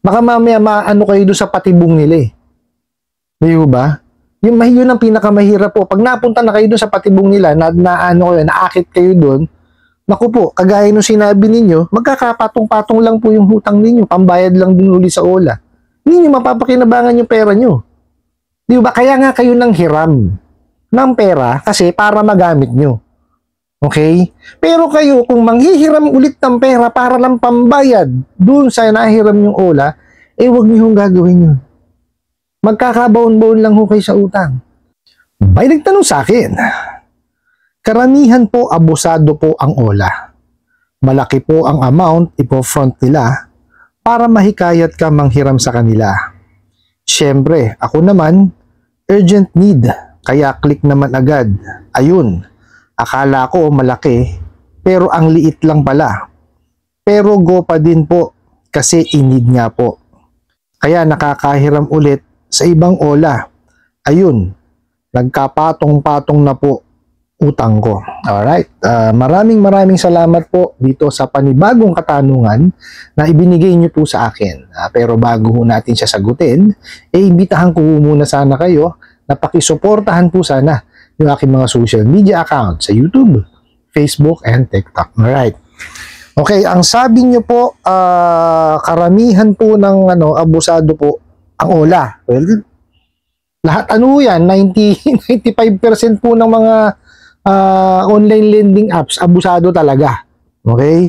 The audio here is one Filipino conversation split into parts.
Baka mamaya maano kayo doon sa patibong nila eh. Di ba? Yun ang pinakamahirap po. Pag napunta na kayo doon sa patibong nila, naakit kayo doon, naku po, kagaya nung sinabi ninyo, magkakapatong-patong lang po yung hutang ninyo, pambayad lang din uli sa OLA. Hindi nyo mapapakinabangan yung pera nyo. Di ba? Kaya nga kayo nang hiram ng pera kasi para magamit nyo. Okay? Pero kayo, kung manghihiram ulit ng pera para lang pambayad dun sa nahiram yung OLA, huwag nyo yung gagawin yun. Magkakabaon-baon lang ho kayo sa utang. May nagtanong sa akin, karamihan po abusado po ang OLA. Malaki po ang amount ipo-front nila para mahikayat ka manghiram sa kanila. Siyempre, ako naman, urgent need, kaya click naman agad. Ayun, akala ko malaki, pero ang liit lang pala. Pero go pa din po, kasi in-need nga po. Kaya nakakahiram ulit sa ibang OLA. Ayun, nagkapatong-patong na po utang ko. Alright, maraming salamat po dito sa panibagong katanungan na ibinigay niyo po sa akin. Pero bago ho natin siya sagutin, imbitahan ko muna sana kayo na pakisuportahan po sana yung aking mga social media account sa YouTube, Facebook, and TikTok. Alright. Okay, ang sabi niyo po, karamihan po ng abusado po ang OLA. Well, lahat yan, 95% po ng mga online lending apps, abusado talaga. Okay?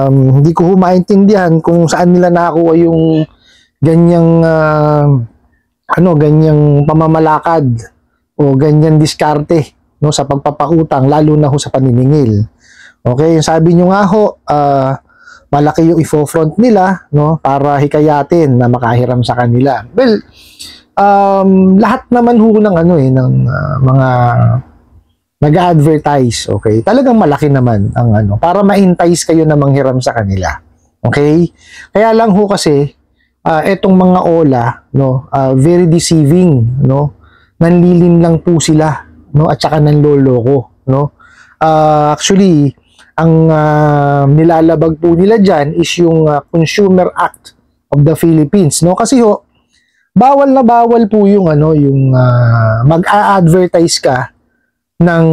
Hindi ko maintindihan kung saan nila nakakuha yung ganyang ganyang pamamalakad o ganyang diskarte sa pagpapautang, lalo na ho sa paniningil. Okay, sabi nyo nga ho, malaki yung ifo-front nila para hikayatin na makahiram sa kanila. Well, lahat naman ho ng ng mga nag-advertise, okay? Talagang malaki naman ang para ma-entice kayo na manghiram sa kanila. Okay? Kaya lang ho kasi etong mga OLA, very deceiving, nanlilim lang po sila, at saka nanloloko, actually, ang nilalabag po nila dyan is yung Consumer Act of the Philippines, kasi ho, bawal na bawal po yung mag-a-advertise ka ng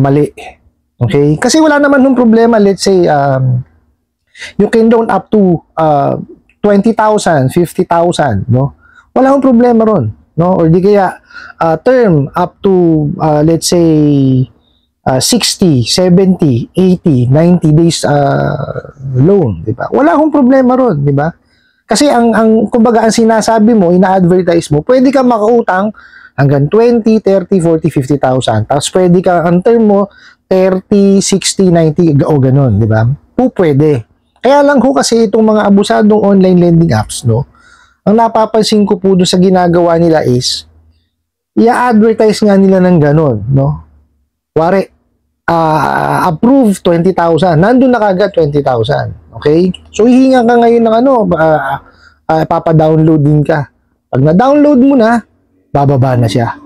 mali. Okay? Kasi wala naman nung problema, let's say you can loan up to 20,000, 50,000, wala akong problema ron, or di kaya term up to let's say 60, 70, 80, 90 days loan, di ba? Wala akong problema ron, di ba? Kasi kumbaga ang sinasabi mo, ina-advertise mo, pwede ka makautang hanggang 20, 30, 40, 50,000. Tapos pwede ka, ang term mo, 30, 60, 90, o ganun, di ba? Pwede. Kaya lang ho kasi itong mga abusadong online lending apps, ang napapansin ko po doon sa ginagawa nila is, i-advertise nga nila ng ganun, Wari, approve 20,000. Nandun na kagad 20,000. Okay? So, hihinga ka ngayon ng papadownloadin ka. Pag na-download mo na, bababa na siya.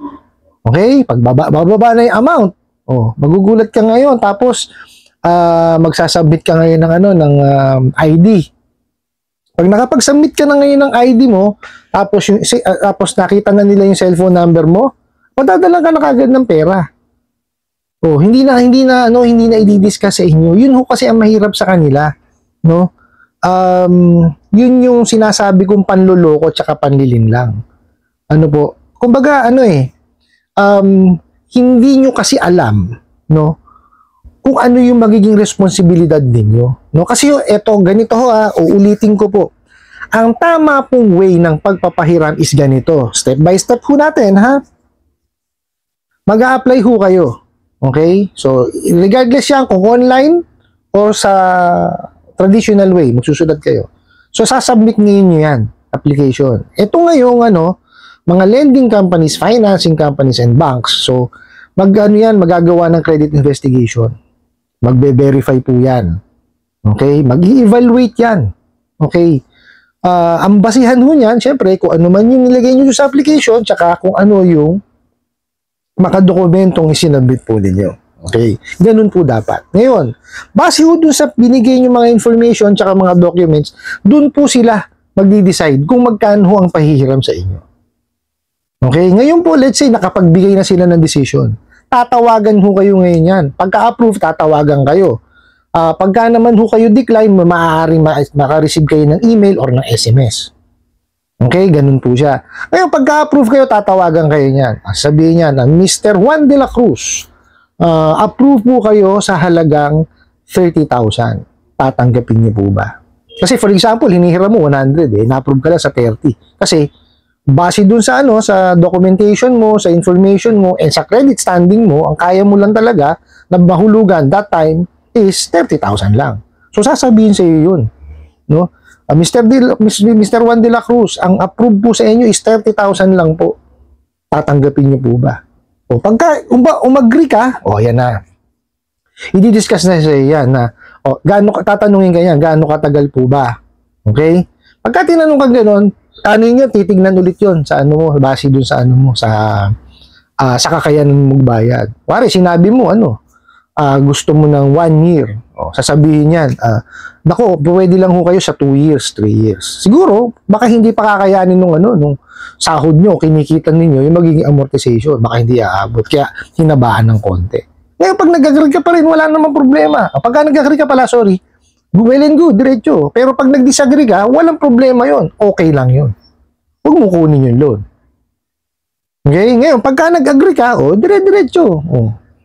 Okay? Pag bababa na yung amount, magugulat ka ngayon. Tapos, magsasubmit ka ngayon ng ID. Pag nakapag-submit ka na ngayon ng ID mo, tapos nakita na nila yung cellphone number mo, madadala ka na kagad ng pera. Hindi na i-discuss sa inyo. Yun ho kasi ang mahirap sa kanila, yun yung sinasabi kong panloloko at saka panlilin lang. Kumbaga hindi nyo kasi alam, kung ano yung magiging responsibilidad ninyo, Kasi ganito ho, uulitin ko po. Ang tama pong way ng pagpapahiram is ganito. Step by step ho natin, ha? Mag-a-apply ho kayo. Okay? So, regardless yan kung online or sa traditional way, magsusulat kayo. So, sasubmit ngayon nyo yan, application. Ito ngayong, mga lending companies, financing companies, and banks. So, magagawa ng credit investigation. Magbe-verify po yan. Okay? Mag-i-evaluate yan. Okay? Ang basihan ho niyan, syempre, kung ano man yung nilagay nyo sa application, tsaka kung ano yung makadokumentong isinabit po ninyo. Okay? Ganun po dapat. Ngayon, base ho dun sa binigay nyo mga information tsaka mga documents, dun po sila magdi-decide kung magkano ang pahihiram sa inyo. Okay? Ngayon po, let's say, nakapagbigay na sila ng decision. Tatawagan ho kayo ngayon yan. Pagka-approve, tatawagan kayo. Pagka naman ho kayo decline, maaaring makareceive kayo ng email or ng SMS. Okay? Ganun po siya. Ngayon, pagka-approve kayo, tatawagan kayo niyan. Sabihin niya na, Mr. Juan de la Cruz, approve po kayo sa halagang 30,000. Tatanggapin niyo po ba? Kasi for example, hinihiram mo 100 na-approve ka lang sa 30. Kasi base dun sa sa documentation mo, sa information mo, and sa credit standing mo, ang kaya mo lang talaga na mahulugan that time is 30,000 lang. So sasabihin sa iyo 'yun, no? Mr. Juan de la Cruz, ang approve po sa inyo is 30,000 lang po. Tatanggapin niyo po ba? O pagka umagree ka, yan na. I-discuss na sa yan na tatanungin ka yan, gaano katagal po ba? Okay? Pagka tinanong ka gano'n, titignan ulit yon sa base dun sa sa kakayanan mo magbayad. Pare, sinabi mo gusto mo ng 1 year. Sasabihin yan, nako, pwede lang ho kayo sa 2 years, 3 years. Siguro, baka hindi pa kakayanin nung sahod nyo, kinikita ninyo, yung magiging amortization, baka hindi aabot, kaya hinabaan ng konti. Ngayon, pag nag-agree ka pa rin, wala namang problema. Pagka nag-agree ka pala, sorry, well and good, diretso. Pero pag nag-disagree ka, walang problema yon, okay lang yon. Huwag mo kunin yung loan. Okay? Ngayon, pagka nag-agree ka, dire-diretso.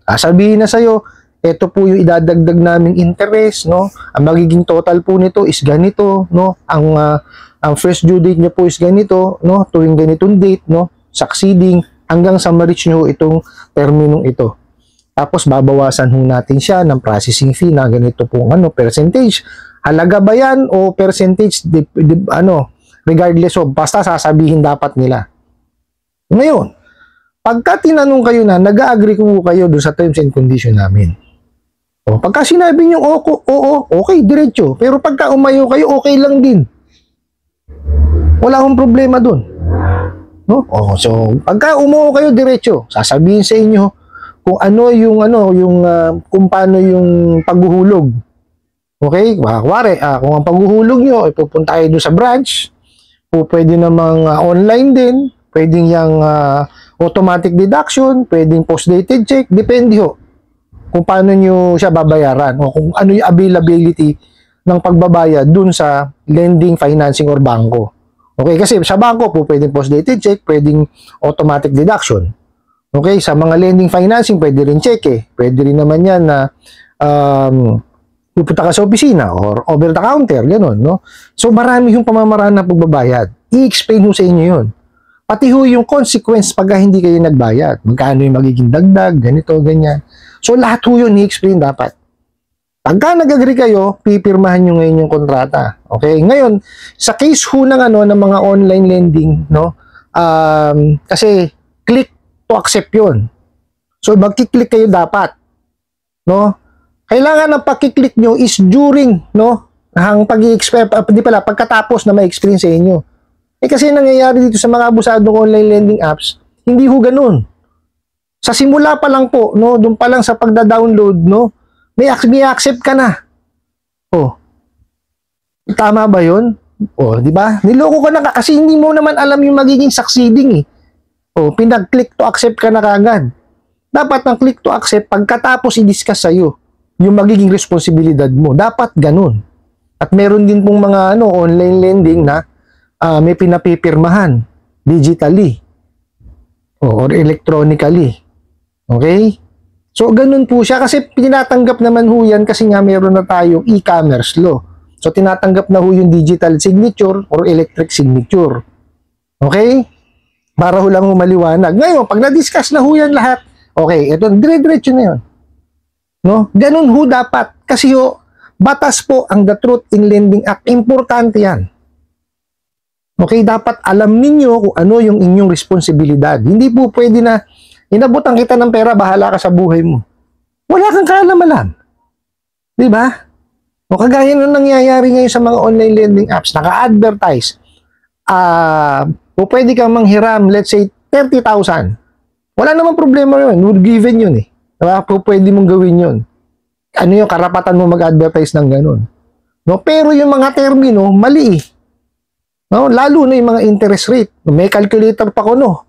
Sasabihin na sa'yo, ito po yung idadagdag naming interest, no? Ang magiging total po nito is ganito, no? Ang first due date niyo po is ganito, no? Tuwing ganitong date, no? Succeeding hanggang sa ma-reach niyo itong terminong ito. Tapos babawasan ho natin siya ng processing fee na ganito pong percentage. Halaga ba yan o percentage regardless of basta sasabihin dapat nila. Ngayon, pagka tinanong kayo na, nag-agree ko kayo doon sa terms and condition namin. Pagka sinabi niyo oo, okay, diretso. Pero pagka umayo kayo, okay lang din. Wala akong problema doon. No? So, pagka umuo kayo, diretso. Sasabihin sa inyo kung kung paano yung paghuhulog. Okay? Kung ang paghuhulog nyo, pupunta kayo doon sa branch, pwede namang online din, pwedeng yung automatic deduction, pwedeng post-dated check, depende ho kung paano nyo siya babayaran o kung ano yung availability ng pagbabayad dun sa lending, financing, or bangko. Okay? Kasi sa bangko po, pwedeng post-dated check, pwedeng automatic deduction. Okay? Sa mga lending, financing, pwede rin check Pwede rin naman yan na pupunta ka sa opisina or over the counter, gano'n, no? So, marami yung pamamaraan ng pagbabayad. I-explain ho sa inyo yun. Pati ho yung consequence pagka hindi kayo nagbayad. Magkano yung magiging dagdag, ganito, ganyan. So, lahat ho yun i-explain dapat. Pagka nag-agree kayo, pipirmahan nyo ngayon yung kontrata. Okay? Ngayon, sa case ho ng ng mga online lending, no? Kasi, click to accept yun. So, magkiklik kayo dapat. No? Kailangan ng pakiklik nyo is during, no? Pagkatapos na ma-experience sa inyo. Kasi nangyayari dito sa mga abusadong online lending apps, hindi ho ganun. Sa simula pa lang po, no? Doon pa lang sa pagda-download, no? May accept ka na. Tama ba yun? Di ba? Niloko ka na kasi hindi mo naman alam yung magiging succeeding pinag-click to accept ka na kagad. Dapat ang click to accept pagkatapos i-discuss sa'yo yung magiging responsibilidad mo. Dapat ganun. At meron din pong mga online lending na may pinapipirmahan digitally or electronically. Okay? So, ganun po siya kasi tinatanggap naman ho yan kasi nga meron na tayong e-commerce law. So, tinatanggap na ho yung digital signature or electric signature. Okay? Para ho lang ho maliwanag. Ngayon, pag na-discuss na ho yan lahat, okay, ito, dire-diretso na yun. No? Ganun ho dapat. Kasi batas po ang The Truth in Lending Act. Importante yan. Okay, dapat alam ninyo kung ano yung inyong responsibilidad. Hindi po pwede na inabutan kita ng pera, bahala ka sa buhay mo. Wala kang kaalam-alam. Diba? O kagaya na nangyayari ngayon sa mga online lending apps, naka-advertise. Pwede kang manghiram, let's say, 30,000. Wala namang problema yun. Would given yun Diba? Pwede mong gawin yun. Ano yung karapatan mo mag-advertise ng ganun. No? Pero yung mga termino, mali No? Lalo na yung mga interest rate. May calculator pa ko, no?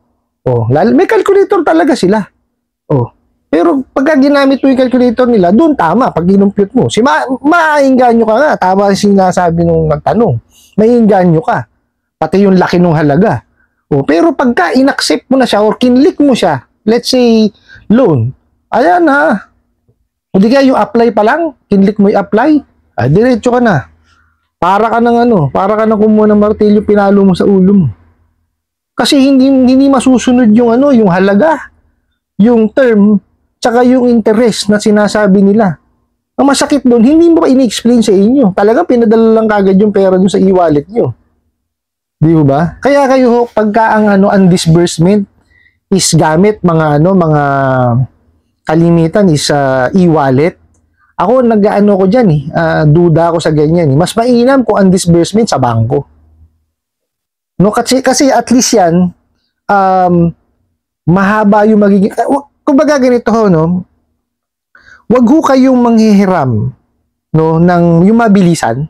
May calculator talaga sila. Pero pagka ginamit mo yung calculator nila, doon tama, pag ginumpute mo. Maainganyo ka nga, tama yung sinasabi nung nagtanong. Maiinganyo ka. Pati yung laki ng halaga. Pero pagka inaccept mo na siya or kinlik mo siya, let's say, loan, ayan ha. Hindi kaya yung apply pa lang, kinlik mo yung apply, diretso ka na. Para ka ng kumuha ng martilyo, pinalo mo sa ulo mo. Kasi hindi masusunod yung halaga, yung term, tsaka yung interest na sinasabi nila. Ang masakit doon, hindi mo pa ini-explain sa inyo. Talagang pinadala lang kagad yung pera doon sa e-wallet nyo. Di ba? Kaya kayo, pagka ang disbursement is gamit mga kalimitan is e-wallet. Ako, ko dyan duda ako sa ganyan. Mas mainam kung ang disbursement sa bangko. No, kasi at least yan, mahaba yung magiging, kumbaga ganito no, wag ho kayong manghihiram, no, ng yung mabilisan,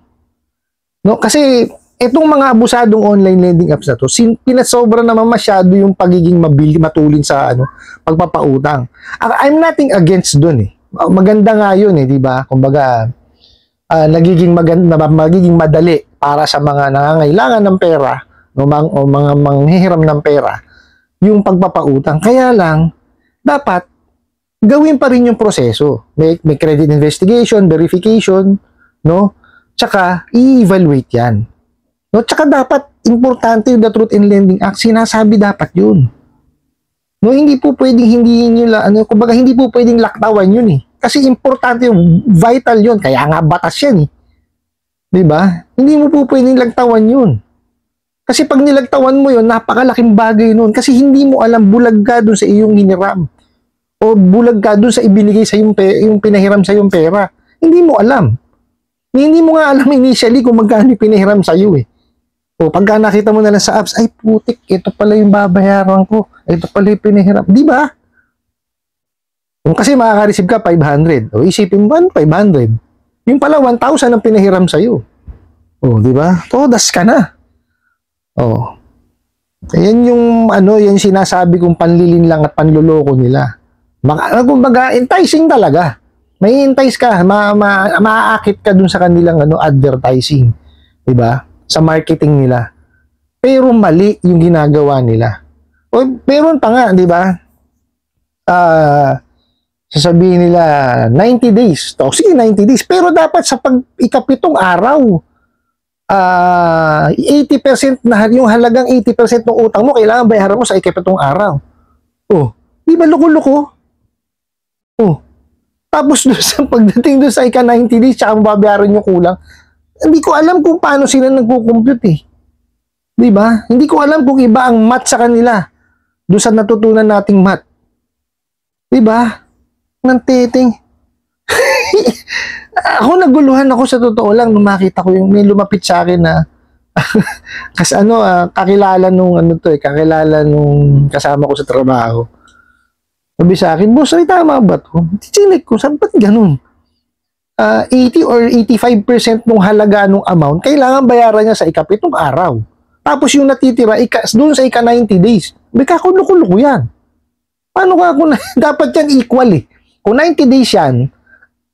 no, kasi itong mga abusadong online lending apps na to, pinasobra naman masyado yung pagiging matulin sa pagpapautang. I'm nothing against dun maganda nga yun di ba? Kumbaga magiging madali para sa mga nangangailangan ng pera, no, o mga manghihiram ng pera, yung pagpapautang. Kaya lang dapat gawin pa rin yung proseso. May credit investigation, verification, no? Tsaka i-evaluate 'yan. No, tsaka dapat importante yung the Truth in Lending Act, sinasabi dapat 'yun. No, hindi po pwedeng kumbaga hindi po pwedeng laktawan 'yun Kasi importante yung vital 'yun, kaya nga batas 'yan 'Di ba? Hindi mo po pwedeng lagtawan 'yun. Kasi pag nilagtawan mo yun, napakalaking bagay nun. Kasi hindi mo alam, bulag ka dun sa iyong hiniram. O bulag ka dun sa ibinigay sa yung pinahiram sa yung pera. Hindi mo alam. Hindi mo nga alam initially kung magkano pinahiram sa iyo O pagka nakita mo na lang sa apps, ay putik, ito pala yung babayaran ko. Ito pala yung pinahiram. Di ba? Kasi makaka-receive ka 500. O isipin mo, 500. Yung pala 1,000 ang pinahiram sa iyo. Di ba? Todas ka na. Ayan yung yan sinasabi kong panlilin lang at panluloko nila. Kumbaga, enticing talaga. May entice ka, maaakit ka dun sa kanilang advertising, 'di ba? Sa marketing nila. Pero mali yung ginagawa nila. O meron pa nga, 'di ba? Sasabihin nila 90 days. Sige, 90 days, pero dapat sa ikapitong araw 80% na yung halagang 80% ng utang mo kailangan bayaran mo sa ikapitong araw. Di ba loko-loko? Tapos doon sa pagdating doon sa ika-90 days tsaka babayaran yung kulang. Hindi ko alam kung paano sila nagko-compute Di ba? Hindi ko alam kung iba ang math sa kanila doon sa natutunan nating math. Di ba? Nang titing. Ako naguluhan ako sa totoo lang nung makita ko yung may lumapit sa akin na kasi kakilala nung kakilala nung kasama ko sa trabaho. Sabi sa akin, boss, ay tama ba to? Chichinik ko, sabi ba't ganun? 80 or 85% nung halaga nung amount, kailangan bayaran niya sa ikapitong araw. Tapos yung natitira, doon sa ika-90 days. May kakulo-kulo yan. Paano ka kung dapat yan equal Kung 90 days yan,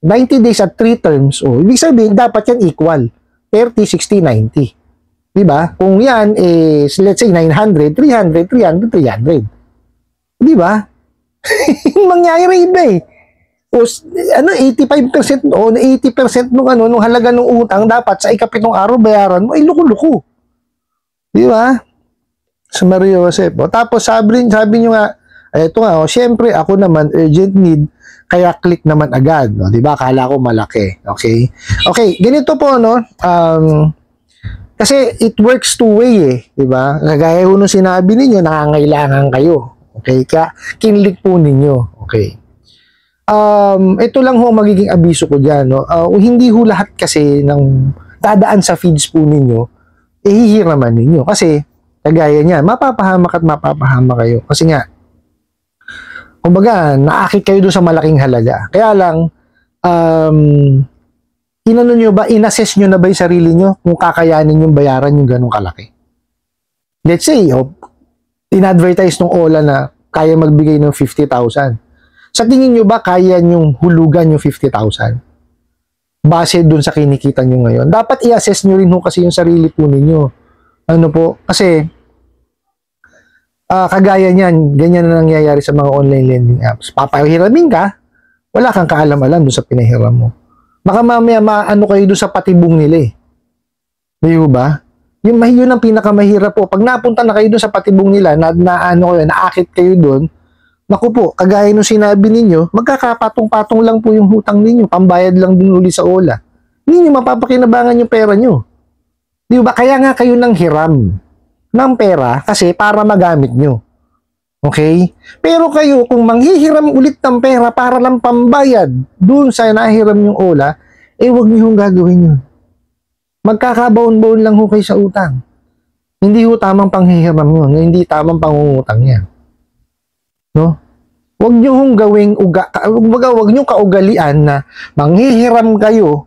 90 days at 3 terms, ibig sabihin, dapat yan equal. 30, 60, 90. Diba? Kung yan is, let's say, 900, 300, 300, 300. Diba? Yung mangyayari iba 85% o 80% nung halaga ng utang, dapat sa ikapitong araw bayaran mo, loko-loko. Diba? Sa Mario Josep. Tapos sabi nyo nga, ito nga, syempre, ako naman, urgent need, kaya click naman agad, no? 'Di ba? Akala ko malaki. Okay? Okay, ganito po kasi it works two way 'di ba? Kagaya ho nung sinabi ninyo, nangangailangan kayo. Okay? Kinlik po ninyo. Okay. Ito lang ho magiging abiso ko diyan, no. Hindi ho lahat kasi ng dadaan sa feeds po ninyo hihiraman ninyo kasi kagaya niyan, mapapahamak kayo. Kasi nga kumbaga, naakit kayo doon sa malaking halaga. Kaya lang, inassess nyo na ba yung sarili nyo kung kakayanin yung bayaran yung ganong kalaki? let's say, in-advertise ng OLA na kaya magbigay ng 50,000. Sa tingin nyo ba kaya nyong hulugan yung 50,000? Base dun sa kinikita nyo ngayon. Dapat i-assess nyo rin kasi yung sarili po ninyo. Ano po? Kasi, kagaya niyan, ganyan na nangyayari sa mga online lending apps. Papahiramin ka, wala kang kaalam-alam dun sa pinahiram mo. Baka mamaya maano kayo dun sa patibong nila eh. Di ba? Yun ang pinakamahirap po. Pag napunta na kayo dun sa patibong nila, naakit kayo dun, naku po, kagaya nung sinabi ninyo, magkakapatong-patong lang po yung hutang ninyo, pambayad lang din uli sa OLA. Hindi nyo mapapakinabangan yung pera nyo. Di ba? Kaya nga kayo nang hiram ng pera kasi para magamit nyo. Okay? Pero kayo, kung manghihiram ulit ng pera para lang pambayad dun sa nahiram yung OLA, huwag nyo yung gagawin yun. Magkakabaon-baon lang ho kayo sa utang. Hindi ho tamang panghihiram yun. Hindi tamang pangungutang yan. No? Huwag nyo hong gawing huwag nyo kaugalian na manghihiram kayo,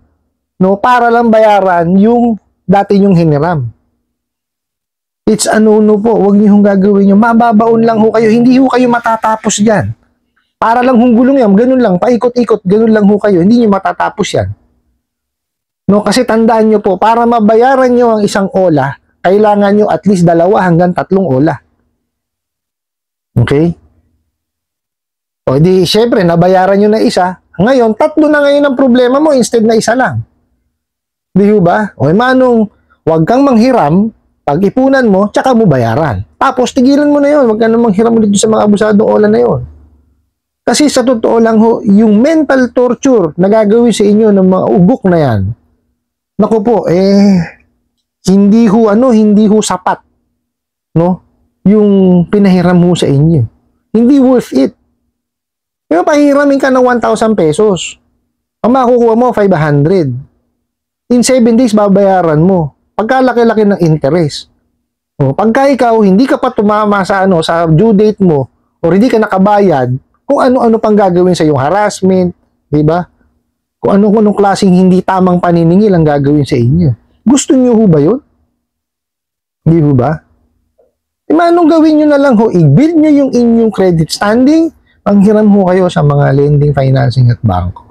no, para lang bayaran yung dati nyong hiniram. It's a no-no po. Huwag nyo hong gagawin nyo. Mababaon lang ho kayo. Hindi ho kayo matatapos dyan. Para lang hong gulong yan. Ganun lang. Paikot-ikot. Ganun lang ho kayo. Hindi nyo matatapos yan. No, kasi tandaan nyo po, para mabayaran nyo ang isang OLA, kailangan nyo at least 2 hanggang 3 OLA. Okay? O di, syempre, nabayaran nyo na isa. Ngayon, 3 na ngayon ang problema mo instead na isa lang. Di ba? O manong, huwag kang manghiram, pag-ipunan mo, tsaka mo bayaran. Tapos, tigilan mo na yun. Huwag ka na manghiram ulit sa mga abusadong OLA na yun. Kasi sa totoo lang ho, yung mental torture na gagawin sa inyo ng mga ugok na yan, naku po, hindi ho sapat, no? Yung pinahiram mo sa inyo. Hindi worth it. Pero pahiramin ka ng 1,000 pesos. Ang makukuha mo, 500. In 7 days, babayaran mo. Pagkalaki-laki ng interest. O, pagka ikaw, hindi ka pa tumama sa due date mo, o hindi ka nakabayad, kung ano-ano pang gagawin sa yung harassment, di ba? Kung anong klaseng hindi tamang paniningil ang gagawin sa inyo. Gusto nyo ho ba yun? Hindi ho ba? Anong gawin nyo na lang ho? I-build nyo yung inyong credit standing, panghiram ho kayo sa mga lending, financing at bangko.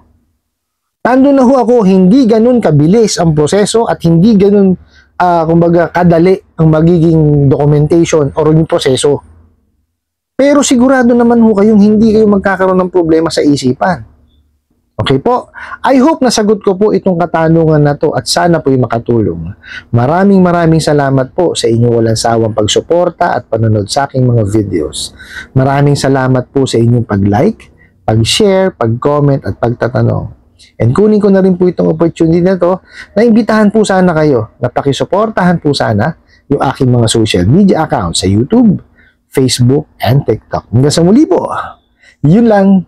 Nandun na ho ako, hindi ganun kabilis ang proseso at hindi ganun, kumbaga, kadali ang magiging documentation or yung proseso. Pero sigurado naman ho kayong hindi kayo magkakaroon ng problema sa isipan. Okay po? I hope nasagot ko po itong katanungan na to at sana po'y makatulong. Maraming salamat po sa inyong walang sawang pagsuporta at panonood sa aking mga videos. Maraming salamat po sa inyong pag-like, pag-share, pag-comment at pagtatanong. And kunin ko na rin po itong opportunity na to na imbitahan po sana kayo na pakisuportahan po sana yung aking mga social media accounts sa YouTube, Facebook, and TikTok. Hanggang sa muli po. Yun lang.